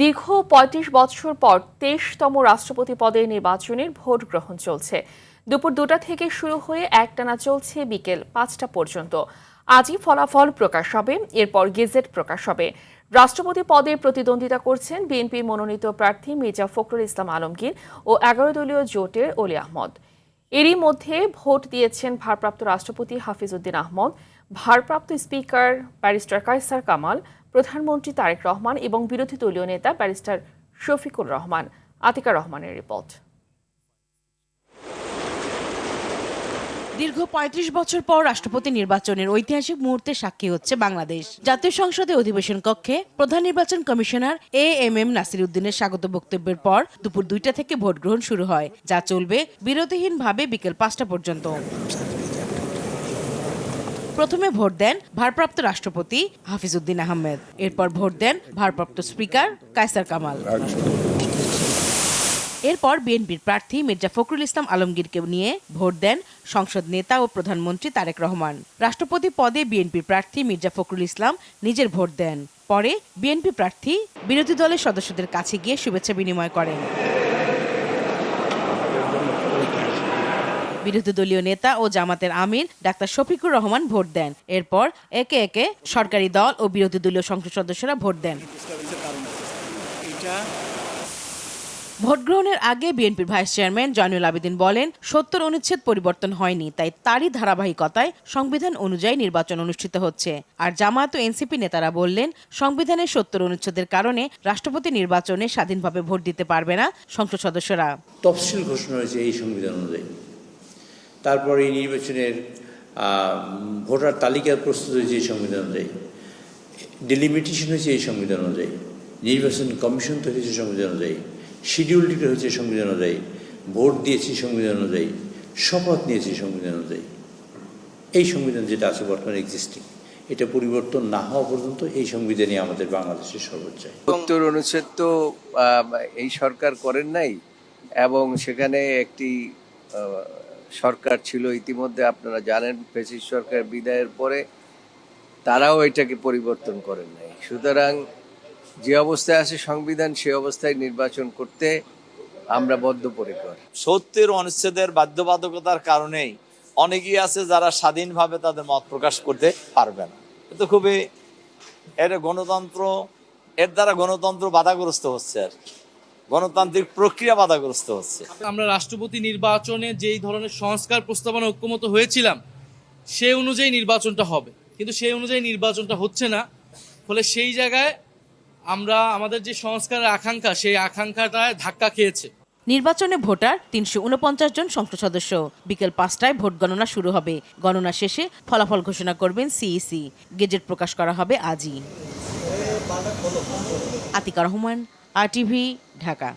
দীর্ঘ ৩৫ বছর পর ২৩তম রাষ্ট্রপতি পদে নির্বাচনের ভোট গ্রহণ চলছে। দুপুর ২টা থেকে শুরু হয়ে একটানা চলছে বিকেল ৫টা পর্যন্ত। আজই ফলাফল প্রকাশ হবে, এরপর গেজেট প্রকাশ হবে। রাষ্ট্রপতি পদে প্রতিদ্বন্দ্বিতা করছেন বিএনপির মনোনীত প্রার্থী মির্জা ফখরুল ইসলাম আলমগীর ও ১১ দলীয় জোটের অলি আহমদ। এরই মধ্যে ভোট দিয়েছেন ভারপ্রাপ্ত রাষ্ট্রপতি হাফিজ উদ্দিন আহমদ, ভারপ্রাপ্ত স্পিকার ব্যারিস্টার কায়সার কামাল, প্রধানমন্ত্রী তারেক রহমান এবং বিরোধী দলীয় নেতা ব্যারিস্টার শফিকুর রহমান। আতিকা রহমানের রিপোর্ট। দীর্ঘ ৩৫ বছর পর রাষ্ট্রপতি নির্বাচনের ঐতিহাসিক মুহূর্তে সাক্ষী হচ্ছে বাংলাদেশ। জাতীয় সংসদে অধিবেশন কক্ষে প্রধান নির্বাচন কমিশনার এএমএম নাসির উদ্দিনের স্বাগত বক্তব্যের পর দুপুর ২টা থেকে ভোট গ্রহণ শুরু হয়, যা চলবে বিরতিহীনভাবে বিকেল ৫টা পর্যন্ত। প্রথমে ভোট দেন ভারপ্রাপ্ত রাষ্ট্রপতি হাফিজ উদ্দিন আহমেদ, এরপর ভোট দেন ভারপ্রাপ্ত স্পিকার কায়সার কামাল। এরপর বিএনপির প্রার্থী মির্জা ফখরুল ইসলাম আলমগীরকে নিয়ে ভোট দেন সংসদ নেতা ও প্রধানমন্ত্রী তারেক রহমান। রাষ্ট্রপতি পদে বিএনপির প্রার্থী মির্জা ফখরুল ইসলাম নিজের ভোট দেন। পরে বিএনপি প্রার্থী বিরোধী দলের সদস্যদের কাছে গিয়ে শুভেচ্ছা বিনিময় করেন। বিরোধী দলীয় নেতা ও জামাতের আমির ডাক্তার শফিকুর রহমান ভোট দেন। এরপর একে একে সরকারি দল ও বিরোধী দলীয় সংসদ সদস্যরা ভোট দেন। ভোট গ্রহণের আগে বিএনপির ভাইস চেয়ারম্যান জয়নুল আবেদিন বলেন, ৭০ অনুচ্ছেদ পরিবর্তন হয়নি, তাই তারই ধারাবাহিকতায় সংবিধান অনুযায়ী নির্বাচন অনুষ্ঠিত হচ্ছে। আর জামায়াত ও এনসিপি নেতারা বললেন, সংবিধানের ৭০ অনুচ্ছেদের কারণে রাষ্ট্রপতি নির্বাচনে স্বাধীনভাবে ভোট দিতে পারবে না সংসদ সদস্যরা। তফসিল ঘোষণা হয়েছে এই সংবিধান অনুযায়ী, তারপর এই নির্বাচনের ভোটার তালিকা প্রস্তুত হয়েছে এই সংবিধান অনুযায়ী, ডিলিমিটেশন হয়েছে এই সংবিধান অনুযায়ী, নির্বাচন কমিশন তৈরি হয়েছে সংবিধান অনুযায়ী, শিডিউল ডিক্লেয়ার হয়েছে সংবিধান অনুযায়ী, ভোট দিয়েছি সংবিধান অনুযায়ী, শপথ নিয়েছি সংবিধান অনুযায়ী। এই সংবিধান যেটা আছে বর্তমানে এক্সিস্টিং, এটা পরিবর্তন না হওয়া পর্যন্ত এই সংবিধানই আমাদের বাংলাদেশের সর্বোচ্চ। ৭০ অনুচ্ছেদ তো এই সরকার করেন নাই, এবং সেখানে একটি সরকার ছিল ইতিমধ্যে, আপনারা জানেন, ফ্যাসিস্ট সরকার বিদায়ের পরে তারাও এটাকে পরিবর্তন করেন নাই। সুতরাং যে অবস্থায় আছে সংবিধান, সে অবস্থায় নির্বাচন করতে আমরা বদ্ধপরিকর। ৭০ অনুচ্ছেদের বাধ্যবাধকতার কারণেই অনেকেই আছে যারা স্বাধীনভাবে তাদের মত প্রকাশ করতে পারবে না। কিন্তু খুবই এটা গণতন্ত্র, এর দ্বারা গণতন্ত্র বাধাগ্রস্ত হচ্ছে, আর গণতান্ত্রিক প্রক্রিয়া বাধাগ্রস্ত হচ্ছে। আমরা রাষ্ট্রপতি নির্বাচনে যেই ধরনের সংস্কার প্রস্তাবনা ঐক্যমত হয়েছিলাম সেই অনুযায়ী নির্বাচনটা হবে, কিন্তু সেই অনুযায়ী নির্বাচনটা হচ্ছে না। ফলে সেই জায়গায় আমরা আমাদের যে সংস্কারের আকাঙ্ক্ষা, সেই আকাঙ্ক্ষাটায় ধাক্কা খেয়েছে। নির্বাচনে ভোটার ৩৪৯ জন সংসদ সদস্য। বিকেল ৫টায় ভোট গণনা শুরু হবে। গণনা শেষে ফলাফল ঘোষণা করবেন সিইসি। গেজেট প্রকাশ করা হবে আজই। আতিকা রহমান, RTV, ঢাকা।